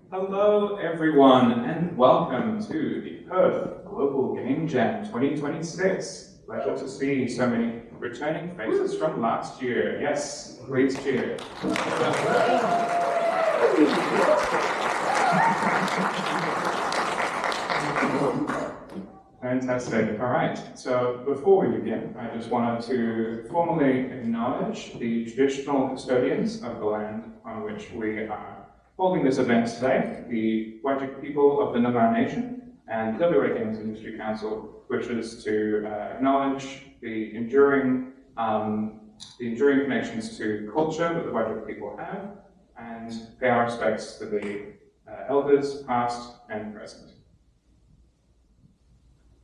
Hello everyone and welcome to the Perth Global Game Jam 2026. Pleasure to see so many returning faces from last year. Yes, please cheer. Fantastic. All right. So before we begin, I just wanted to formally acknowledge the traditional custodians of the land on which we are holding this event today, the WAGIC people of the Noongar Nation, and the WAGIC Industry Council wishes to acknowledge the enduring connections to culture that the WAGIC people have, and pay our respects to the elders, past and present.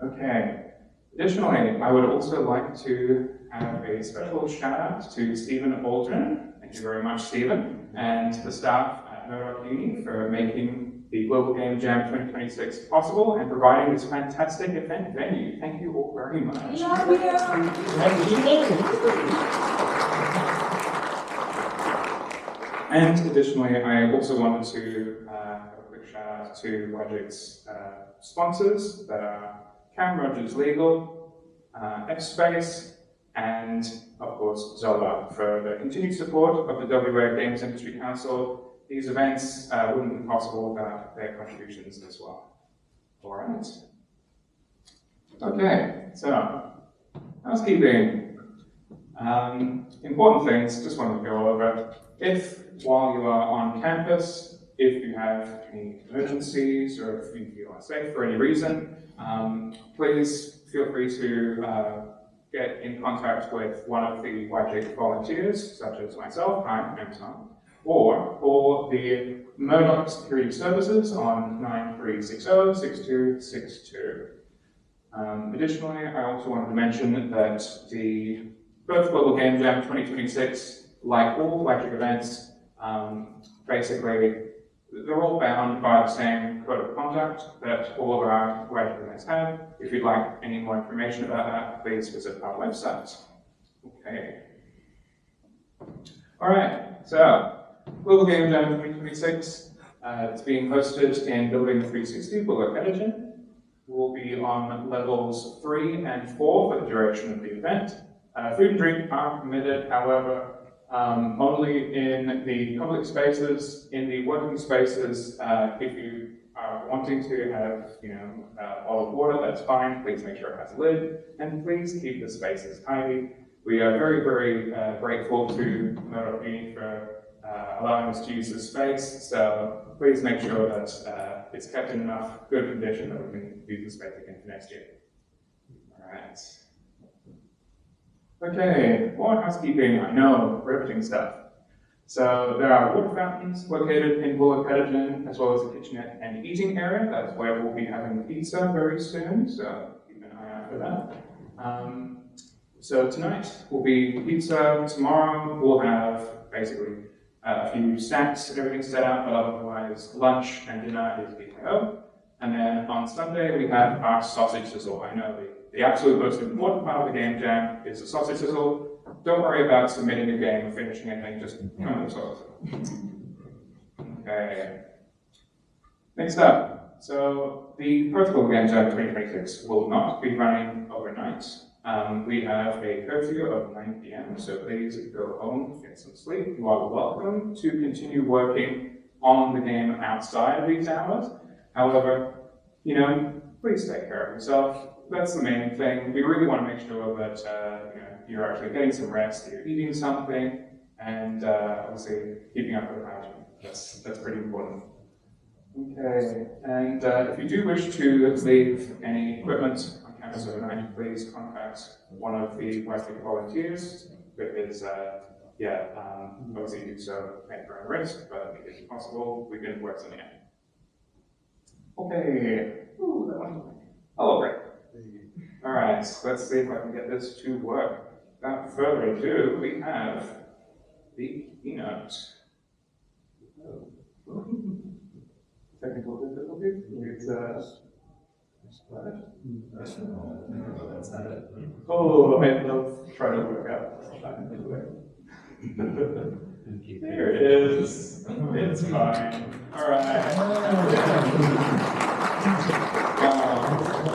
Okay. Additionally, I would also like to have a special shout out to Stephen Aldrin. Thank you very much, Stephen, and the staff at Murdoch Uni for making the Global Game Jam 2026 possible and providing this fantastic event venue. Thank you all very much. And additionally, I also wanted to have a quick shout out to WAGIC's sponsors that are Cam Rogers Legal, F-Space, and of course Zola for the continued support of the WA Games Industry Council. These events wouldn't be possible without their contributions as well. All right. Okay, so housekeeping. Important things, just wanted to go over. If while you are on campus, if you have any emergencies or if you feel unsafe for any reason, please feel free to get in contact with one of the WAGIC volunteers, such as myself, I'm Tom, or for the Murdoch Security Services on 9360-6262. Additionally, I also wanted to mention that the Perth Global Game Jam 2026, like all WAGIC events, basically they're all bound by the same code of conduct that all of our WAGIC events have. If you'd like any more information about that, please visit our website. Okay. All right, so Global Game Jam 2026, it's being hosted in Building 360, below Edition. We'll be on levels 3 and 4 for the duration of the event. Food and drink are permitted, however, only in the public spaces. In the working spaces, if you are wanting to have, olive water, that's fine. Please make sure it has a lid, and please keep the spaces tidy. We are very, very grateful to Murdoch Uni for allowing us to use this space. So please make sure that it's kept in enough good condition that we can use the space again for next year. All right. Okay, more housekeeping. I know, riveting stuff. So there are water fountains located in Bullock Edition, as well as a kitchenette and eating area. That's where we'll be having pizza very soon, so keep an eye out for that. So tonight will be pizza. Tomorrow we'll have basically a few snacks and everything set out, but otherwise lunch and dinner is PKO. And then on Sunday we have our sausage sizzle. I know the absolute most important part of the game jam is the sausage sizzle. Don't worry about submitting a game or finishing anything, just come to the sausage. Okay. Next up, so the Perth Global Game Jam 2026 will not be running overnight. We have a curfew of 9 p.m, so please go home, get some sleep. You are welcome to continue working on the game outside of these hours. However, please take care of yourself. That's the main thing. We really want to make sure that you're actually getting some rest, you're eating something, and obviously keeping up with hygiene. That's pretty important. Okay, and if you do wish to leave any equipment on campus overnight, please contact one of the WAGIC volunteers, because obviously you do so at your own risk, but if possible, we can work something out. Okay. Ooh, that one. Hello, great. All right, let's see if I can get this to work. Without further ado, we have the keynote. Technical difficulties. It's that's not it. Oh, let's try to work out. There it is. It's fine. All right.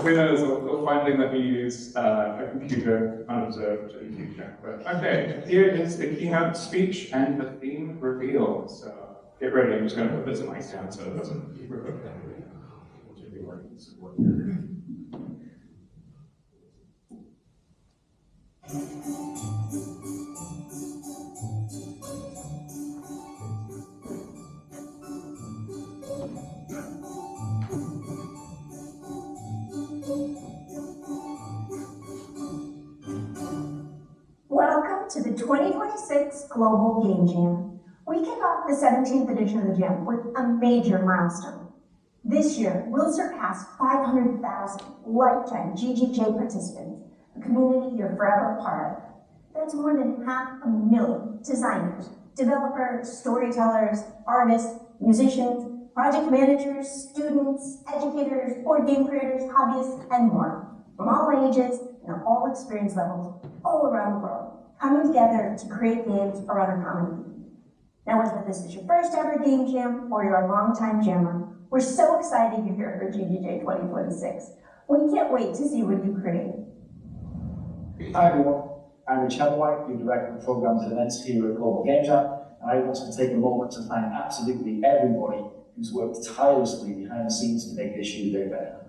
Who knows? We'll finally let me use a computer unobserved in the future. But okay, here is the keynote speech and the theme reveal. So get ready. I'm just going to put this in my stand so it doesn't. Welcome to the 2026 Global Game Jam. We kick off the 17th edition of the Jam with a major milestone. This year, we'll surpass 500,000 lifetime GGJ participants, a community you're forever a part of. That's more than 500,000 designers, developers, storytellers, artists, musicians, project managers, students, educators, board game creators, hobbyists, and more, from all ages and all experience levels, all around the world, coming together to create games around a common theme. Now, whether this is your first ever game jam or you're a longtime jammer, we're so excited you're here for GGJ 2026. We can't wait to see what you create. Hi everyone, I'm Rich Hellwhite, the Director of Programs and Events here at Global Game Jam, and I want to take a moment to thank absolutely everybody who's worked tirelessly behind the scenes to make this year a day better.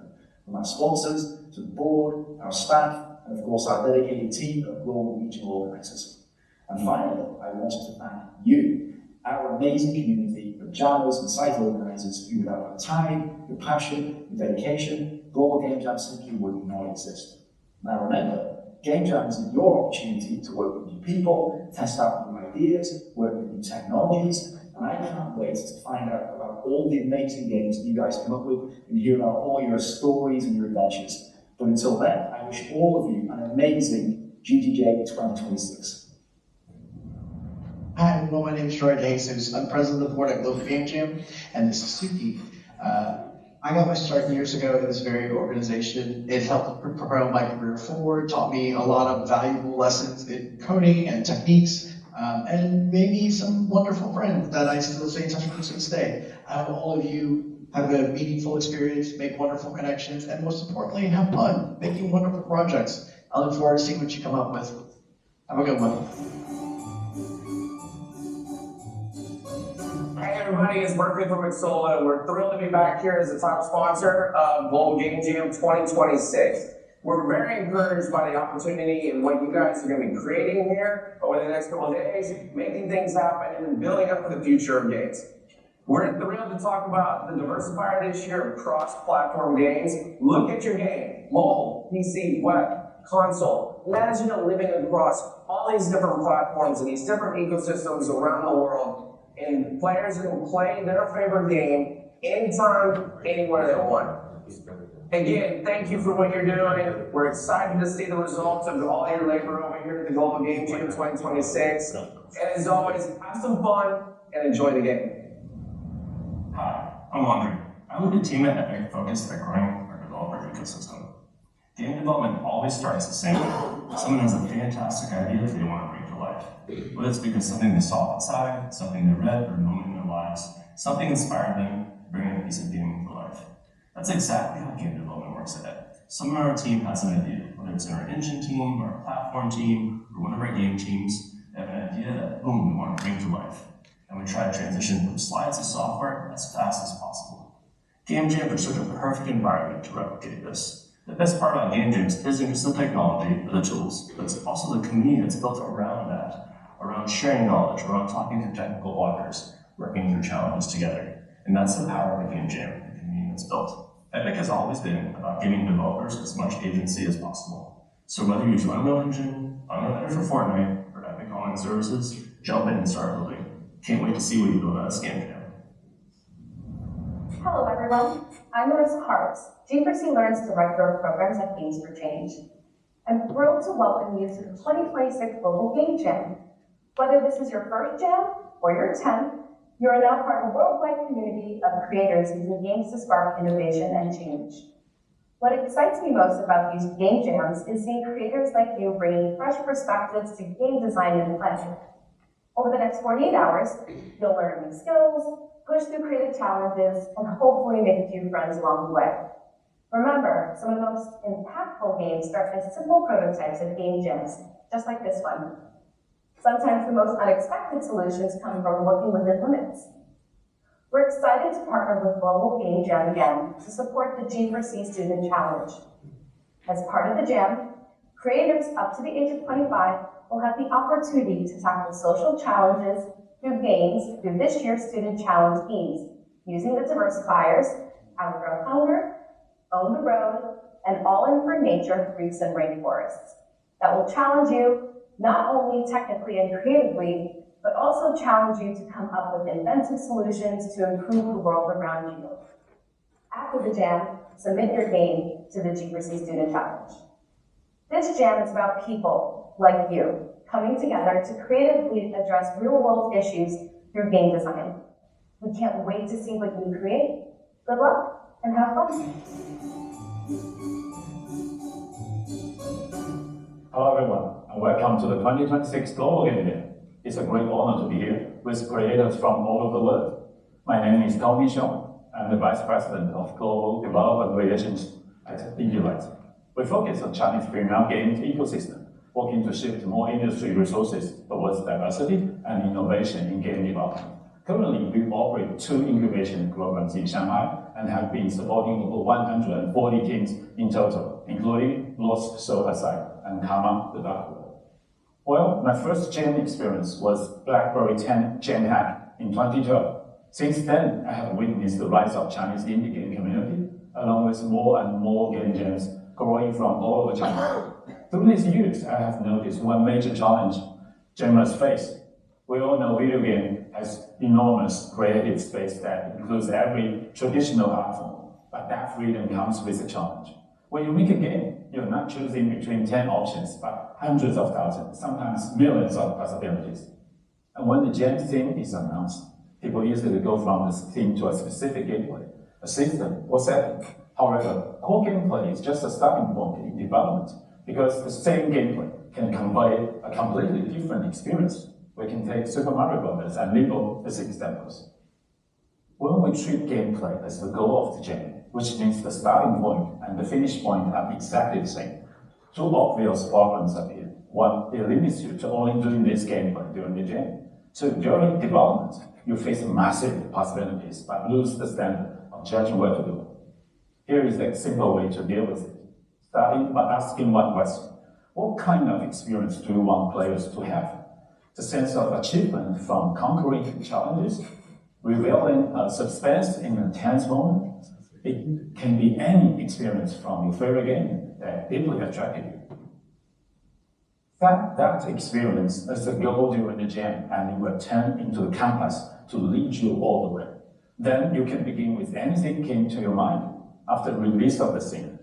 From our sponsors, to the board, our staff, and of course our dedicated team of global regional organisers. And finally, I wanted to thank you, our amazing community of jammers and site organisers who without your time, your passion, your dedication, Global Game Jam simply would not exist. Now remember, Game Jam is your opportunity to work with new people, test out new ideas, work with new technologies, and I can't wait to find out about all the amazing games that you guys come up with and hear about all your stories and your adventures. But until then, I wish all of you an amazing GGJ 2026. Hi, everyone. My name is Troy Jesus. I'm president of the board at Global Game Jam, and this is Suki. I got my start years ago in this very organization. It helped propel my career forward, taught me a lot of valuable lessons in coding and techniques, and made me some wonderful friends that I still stay in touch with to this day. I hope all of you have a meaningful experience, make wonderful connections, and most importantly, have fun making wonderful projects. I look forward to seeing what you come up with. Have a good one. Hey everybody, it's Berkeley from Exola. We're thrilled to be back here as the top sponsor of Global Game Jam 2026. We're very encouraged by the opportunity and what you guys are going to be creating here over the next couple of days, making things happen and building up for the future of games. We're thrilled to talk about the diversifier this year of cross-platform games. Look at your game, mobile, PC, web, console. Imagine it living across all these different platforms and these different ecosystems around the world. And players can play their favorite game anytime, anywhere they want. Again, thank you for what you're doing. We're excited to see the results of all your labor over here at the Global Game Jam 2026. And as always, have some fun and enjoy the game. Hi, I'm Andre. I lead a team at Epic focused on growing our developer ecosystem. Game development always starts the same way. Someone has a fantastic idea they want to bring to life. Whether it's because something they saw outside, something they read, or a moment in their lives, something inspired them to bring a piece of gaming to life. That's exactly how game development works at Epic. Someone on our team has an idea, whether it's in our engine team, or our platform team, or one of our game teams, they have an idea that, boom, we want to bring to life. And we try to transition from slides to software as fast as possible. Game jams are such a perfect environment to replicate this. The best part about game jams isn't just the technology or the tools, but it's also the community that's built around that, around sharing knowledge, around talking to technical authors, working through challenges together. And that's the power of a game jam, the community that's built. Epic has always been about giving developers as much agency as possible. So whether you use Unreal Engine, Unreal Engine for Fortnite, or Epic Online Services, jump in and start building. Can't wait to see what you build out of this game jam. Hello everyone, I'm Marissa Harps, G4C Learn's Director of Programs at Games for Change. I'm thrilled to welcome you to the 2026 Global Game Jam. Whether this is your first jam or your 10th, you are now part of a worldwide community of creators using games to spark innovation and change. What excites me most about these game jams is seeing creators like you bringing fresh perspectives to game design and play. Over the next 48 hours, you'll learn new skills, push through creative challenges, and hopefully make a few friends along the way. Remember, some of the most impactful games start as simple prototypes of game jams, just like this one. Sometimes the most unexpected solutions come from working within limits. We're excited to partner with Global Game Jam again to support the G4C Student Challenge. As part of the jam, creators up to the age of 25 will have the opportunity to tackle social challenges through games through this year's Student Challenge themes, using the diversifiers Outgrow Hunger, Own the Road, and All In for Nature Reefs and Rainforests that will challenge you not only technically and creatively, but also challenge you to come up with inventive solutions to improve the world around you. After the jam, submit your game to the G4C Student Challenge. This jam is about people like you coming together to creatively address real-world issues through game design. We can't wait to see what you create. Good luck and have fun. Hello everyone, and welcome to the 2026 Global Game Jam. It's a great honor to be here with creators from all over the world. My name is Tony Xiong. I'm the Vice President of Global Development Relations at Indilight. We focus on Chinese premium games ecosystem, working to shift more industry resources towards diversity and innovation in game development. Currently, we operate 2 incubation programs in Shanghai and have been supporting over 140 teams in total, including Lost Soul Aside and Karma the Dark World. Well, my first jam experience was BlackBerry 10 Jam Hack in 2012. Since then, I have witnessed the rise of Chinese indie game community, along with more and more game jams growing from all over China. Through these years, I have noticed one major challenge jammers face. We all know video game has enormous creative space that includes every traditional art form, but that freedom comes with a challenge. When you make a game, you're not choosing between 10 options, but hundreds of thousands, sometimes millions of possibilities. And when the jam theme is announced, people easily go from this theme to a specific gameplay, a system, or setting. However, core gameplay is just a starting point in development, because the same gameplay can convey a completely different experience. We can take Super Mario Bros. And Lego as examples. When we treat gameplay as the goal of the jam, which means the starting point and the finish point are exactly the same, 2 obvious problems appear. 1, it limits you to only doing this gameplay during the jam. 2, during development, you face massive possibilities but lose the standard of judging what to do. Here is a simple way to deal with it. Starting by asking one question. What kind of experience do you want players to have? The sense of achievement from conquering challenges, revealing a suspense in a tense moment. It can be any experience from your favorite game that deeply attracted you. Set that experience as a goal during the jam, and it will turn into a compass to lead you all the way. Then you can begin with anything came to your mind after the release of the scene.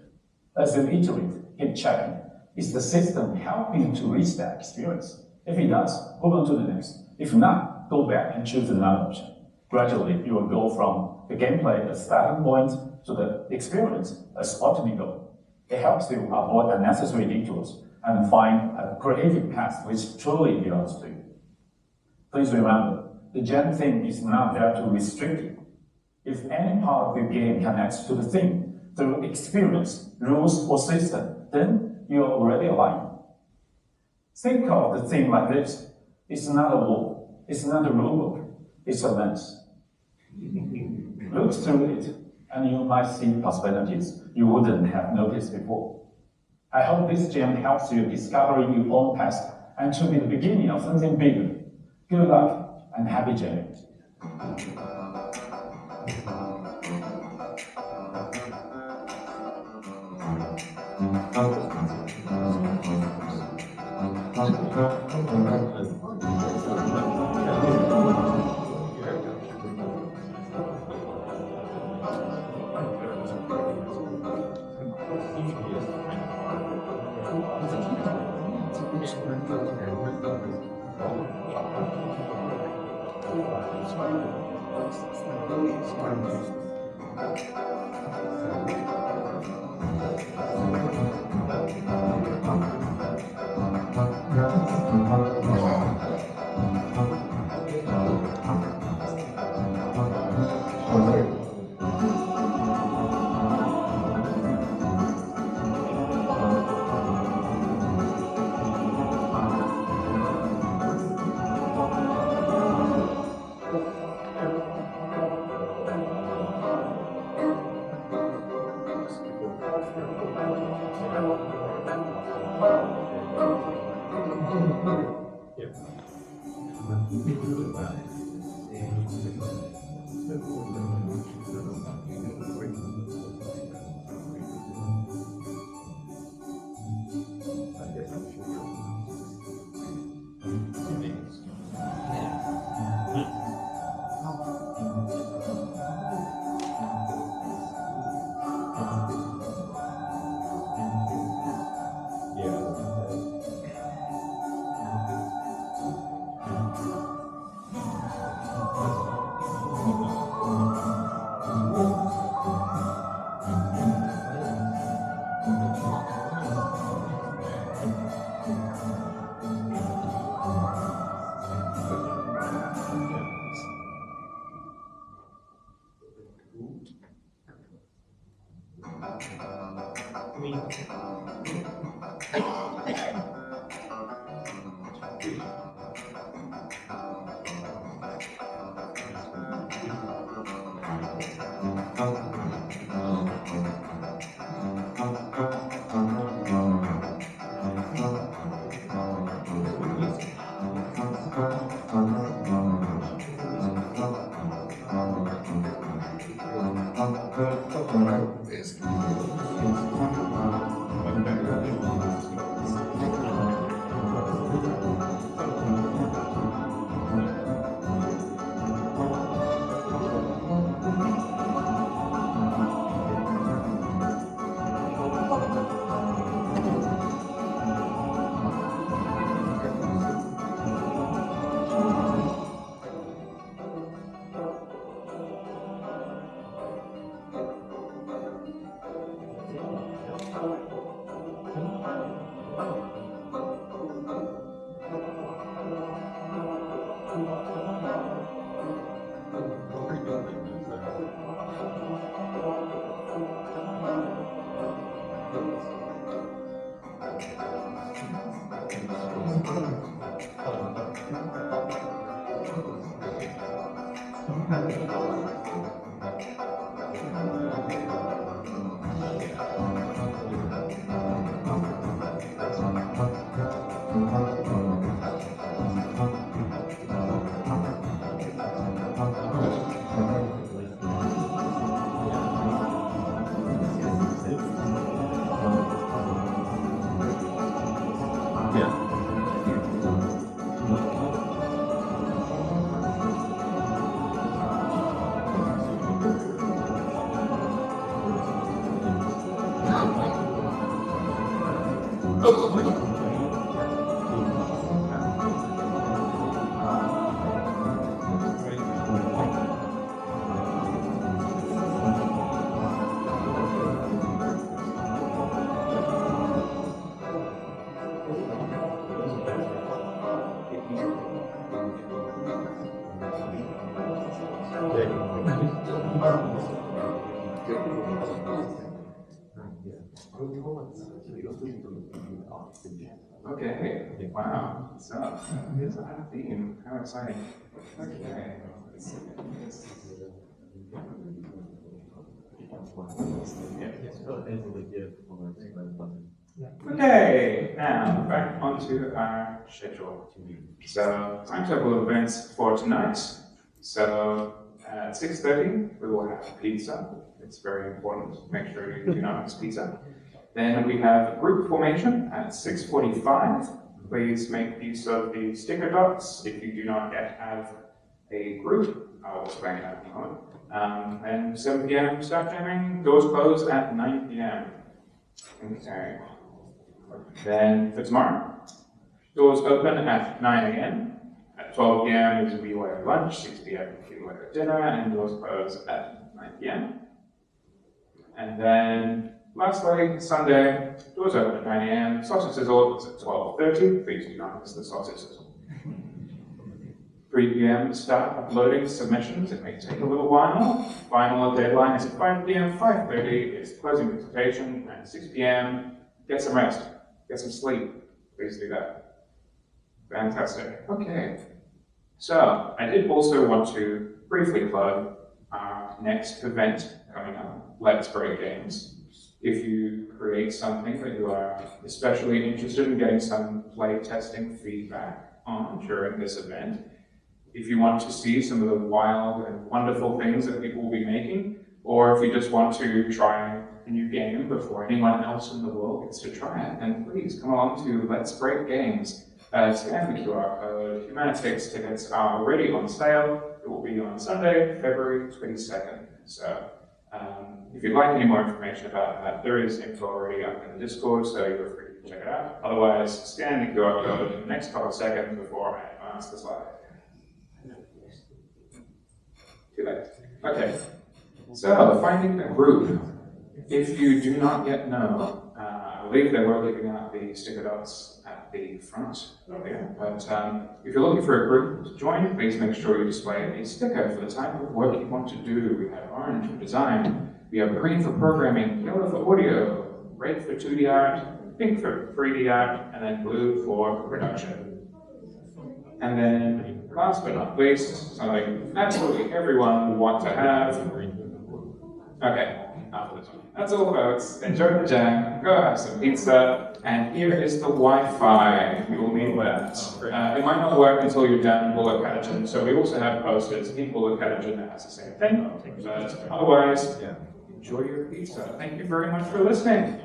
As you iterate, keep checking. Is the system helping you to reach that experience? If it does, move on to the next. If not, go back and choose another option. Gradually, you will go from the gameplay as starting point to the experience as ultimate goal. It helps you avoid unnecessary detours and find a creative path which truly belongs to you. Please remember, the jam theme is not there to restrict you. If any part of your game connects to the theme through experience, rules, or system, then you're already aligned. Think of the theme like this. It's not a wall, it's not a rulebook, it's a lens. Look through it, and you might see possibilities you wouldn't have noticed before. I hope this jam helps you discover your own path and to be the beginning of something bigger. Good luck and happy jamming. Okay, wow, so it's a theme, how exciting. Okay. Okay, now back onto our schedule. So, timetable of events for tonight. So, at 6:30, we will have pizza. It's very important. Make sure you do not miss pizza. Then we have group formation at 6:45. Please make use of the sticker dots if you do not yet have a group. I'll explain that in a moment. And 7 p.m. staff jamming. Doors close at 9 p.m. Okay. Then for tomorrow, doors open at 9 a.m. At 12 p.m. is a BYO lunch, 6 p.m. BYO dinner, and doors close at 9 p.m. And then lastly, Sunday, doors open at 9 a.m. Sausage sizzle is at 12:30. Please do not miss the sausage sizzle. 3 p.m. start uploading submissions. It may take a little while. Final deadline is at 5 p.m. 5:30 is closing presentation, and 6 p.m. get some rest, get some sleep. Please do that. Fantastic. Okay. So I did also want to briefly plug our next event coming up, Let's Break Games. If you create something that you are especially interested in getting some play testing feedback on during this event, if you want to see some of the wild and wonderful things that people will be making, or if you just want to try a new game before anyone else in the world gets to try it, then please come along to Let's Break Games. Scan the QR code. Humanitix tickets are already on sale. It will be on Sunday, February 22nd. So if you'd like any more information about that, there is info already up in the Discord, so you're free to check it out. Otherwise, scan the QR code in the next couple of seconds before I advance the slide. Too late. Okay. So, finding a group. If you do not yet know, I believe they were leaving out the sticker dots at the front earlier, but if you're looking for a group to join, please make sure you display a sticker for the type of work you want to do. We have orange for design, we have green for programming, yellow for audio, red for 2D art, pink for 3D art, and then blue for production. And then, last but not least, something absolutely everyone will want to have. Okay, after this one. That's all, folks. Enjoy the jam, go have some pizza, and here is the Wi-Fi. You will need that. It might not work until you're down in Bullock Catterton, so we also have posters in Bullock Catterton that has the same thing. But otherwise, enjoy your pizza. Thank you very much for listening.